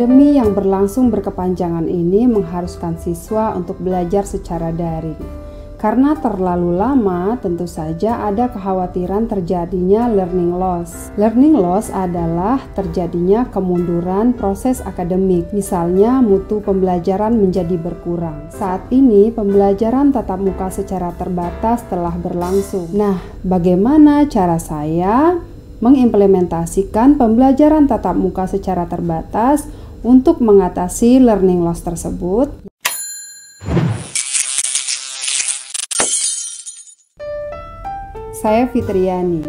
Pandemi yang berlangsung berkepanjangan ini mengharuskan siswa untuk belajar secara daring. Karena terlalu lama, tentu saja ada kekhawatiran terjadinya learning loss. Learning loss adalah terjadinya kemunduran proses akademik, misalnya mutu pembelajaran menjadi berkurang. Saat ini, pembelajaran tatap muka secara terbatas telah berlangsung. Nah, bagaimana cara saya mengimplementasikan pembelajaran tatap muka secara terbatas untuk mengatasi learning loss tersebut? Saya Fitriani,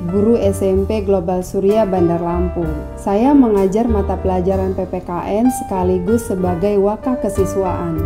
guru SMP Global Surya Bandar Lampung. Saya mengajar mata pelajaran PPKN sekaligus sebagai wakah kesiswaan.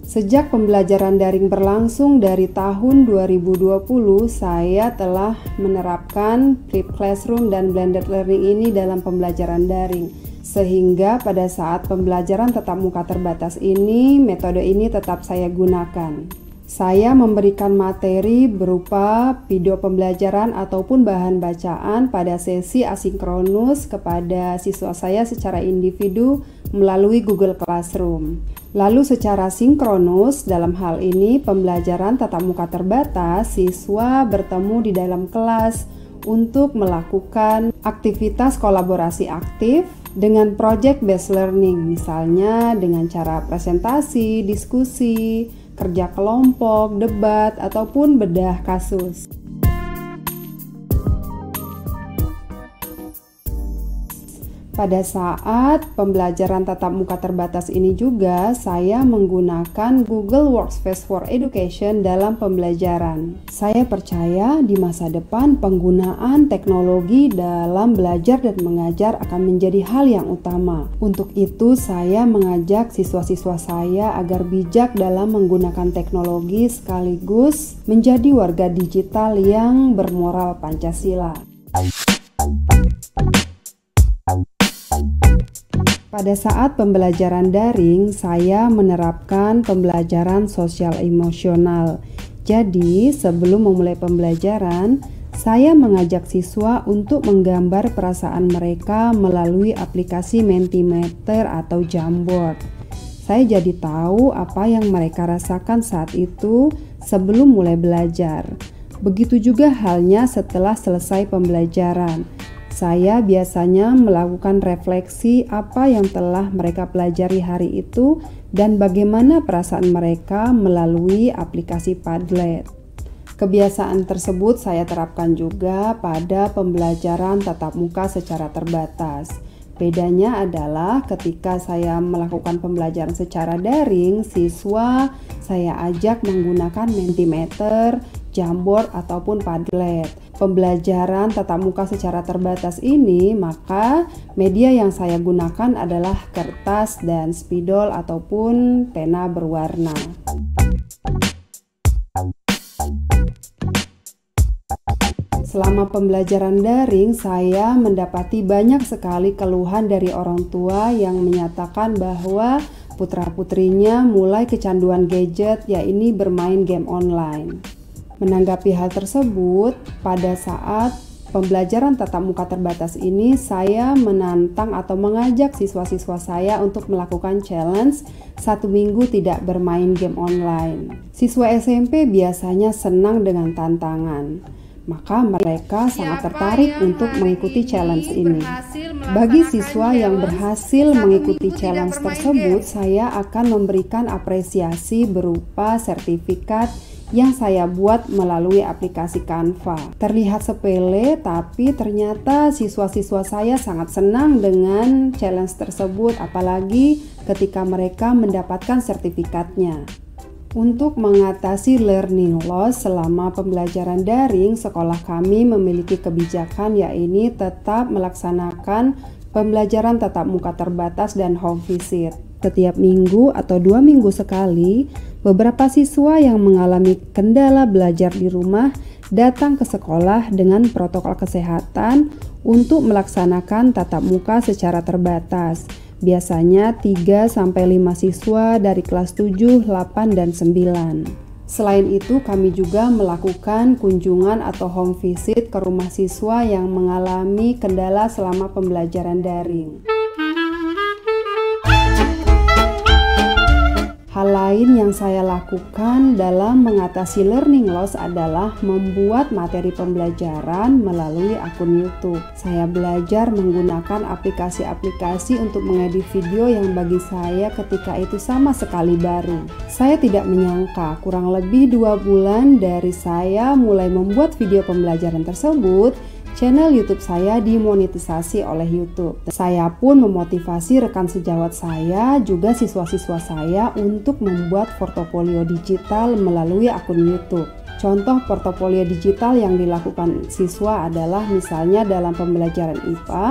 Sejak pembelajaran daring berlangsung dari tahun 2020, saya telah menerapkan flipped classroom dan blended learning ini dalam pembelajaran daring. Sehingga pada saat pembelajaran tatap muka terbatas ini, metode ini tetap saya gunakan. Saya memberikan materi berupa video pembelajaran ataupun bahan bacaan pada sesi asinkronus kepada siswa saya secara individu melalui Google Classroom. Lalu secara sinkronus, dalam hal ini pembelajaran tatap muka terbatas, siswa bertemu di dalam kelas untuk melakukan aktivitas kolaborasi aktif dengan project based learning, misalnya dengan cara presentasi, diskusi, kerja kelompok, debat, ataupun bedah kasus. Pada saat pembelajaran tatap muka terbatas ini juga, saya menggunakan Google Workspace for Education dalam pembelajaran. Saya percaya di masa depan penggunaan teknologi dalam belajar dan mengajar akan menjadi hal yang utama. Untuk itu, saya mengajak siswa-siswa saya agar bijak dalam menggunakan teknologi sekaligus menjadi warga digital yang bermoral Pancasila. Pada saat pembelajaran daring, saya menerapkan pembelajaran sosial emosional. Jadi, sebelum memulai pembelajaran, saya mengajak siswa untuk menggambar perasaan mereka melalui aplikasi Mentimeter atau Jamboard. Saya jadi tahu apa yang mereka rasakan saat itu sebelum mulai belajar. Begitu juga halnya setelah selesai pembelajaran. Saya biasanya melakukan refleksi apa yang telah mereka pelajari hari itu dan bagaimana perasaan mereka melalui aplikasi Padlet. Kebiasaan tersebut saya terapkan juga pada pembelajaran tatap muka secara terbatas. Bedanya adalah ketika saya melakukan pembelajaran secara daring, siswa saya ajak menggunakan Mentimeter, Jamboard ataupun Padlet. Pembelajaran tatap muka secara terbatas ini, maka media yang saya gunakan adalah kertas dan spidol ataupun pena berwarna. Selama pembelajaran daring, saya mendapati banyak sekali keluhan dari orang tua yang menyatakan bahwa putra-putrinya mulai kecanduan gadget, yaitu bermain game online. Menanggapi hal tersebut, pada saat pembelajaran tatap muka terbatas ini, saya menantang atau mengajak siswa-siswa saya untuk melakukan challenge 1 minggu tidak bermain game online. Siswa SMP biasanya senang dengan tantangan, maka mereka sangat tertarik untuk mengikuti challenge ini. Bagi siswa yang berhasil mengikuti challenge tersebut, saya akan memberikan apresiasi berupa sertifikat yang saya buat melalui aplikasi Canva. Terlihat sepele, tapi ternyata siswa-siswa saya sangat senang dengan challenge tersebut, apalagi ketika mereka mendapatkan sertifikatnya. Untuk mengatasi learning loss selama pembelajaran daring, sekolah kami memiliki kebijakan yaitu tetap melaksanakan pembelajaran tatap muka terbatas dan home visit. Setiap minggu atau 2 minggu sekali, beberapa siswa yang mengalami kendala belajar di rumah datang ke sekolah dengan protokol kesehatan untuk melaksanakan tatap muka secara terbatas. biasanya 3-5 siswa dari kelas 7, 8, dan 9. Selain itu, kami juga melakukan kunjungan atau home visit ke rumah siswa yang mengalami kendala selama pembelajaran daring. Hal lain yang saya lakukan dalam mengatasi learning loss adalah membuat materi pembelajaran melalui akun YouTube. Saya belajar menggunakan aplikasi-aplikasi untuk mengedit video yang bagi saya ketika itu sama sekali baru. Saya tidak menyangka kurang lebih 2 bulan dari saya mulai membuat video pembelajaran tersebut, channel YouTube saya dimonetisasi oleh YouTube. Saya pun memotivasi rekan sejawat saya, juga siswa-siswa saya untuk membuat portofolio digital melalui akun YouTube. Contoh portofolio digital yang dilakukan siswa adalah misalnya dalam pembelajaran IPA,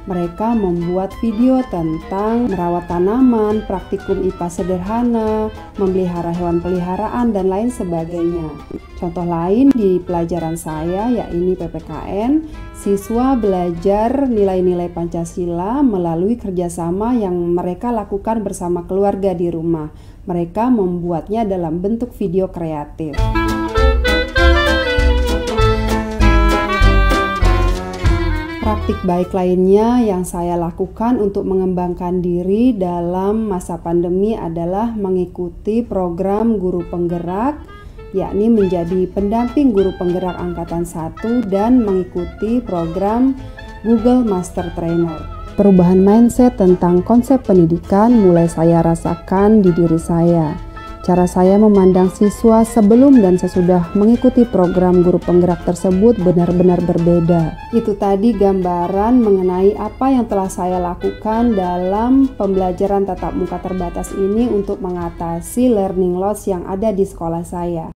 mereka membuat video tentang merawat tanaman, praktikum IPA sederhana, memelihara hewan peliharaan, dan lain sebagainya. Contoh lain di pelajaran saya, yakni PPKN, siswa belajar nilai-nilai Pancasila melalui kerjasama yang mereka lakukan bersama keluarga di rumah. Mereka membuatnya dalam bentuk video kreatif. Praktik baik lainnya yang saya lakukan untuk mengembangkan diri dalam masa pandemi adalah mengikuti program guru penggerak, yakni menjadi pendamping guru penggerak angkatan 1 dan mengikuti program Google Master Trainer. Perubahan mindset tentang konsep pendidikan mulai saya rasakan di diri saya. Cara saya memandang siswa sebelum dan sesudah mengikuti program guru penggerak tersebut benar-benar berbeda. Itu tadi gambaran mengenai apa yang telah saya lakukan dalam pembelajaran tatap muka terbatas ini untuk mengatasi learning loss yang ada di sekolah saya.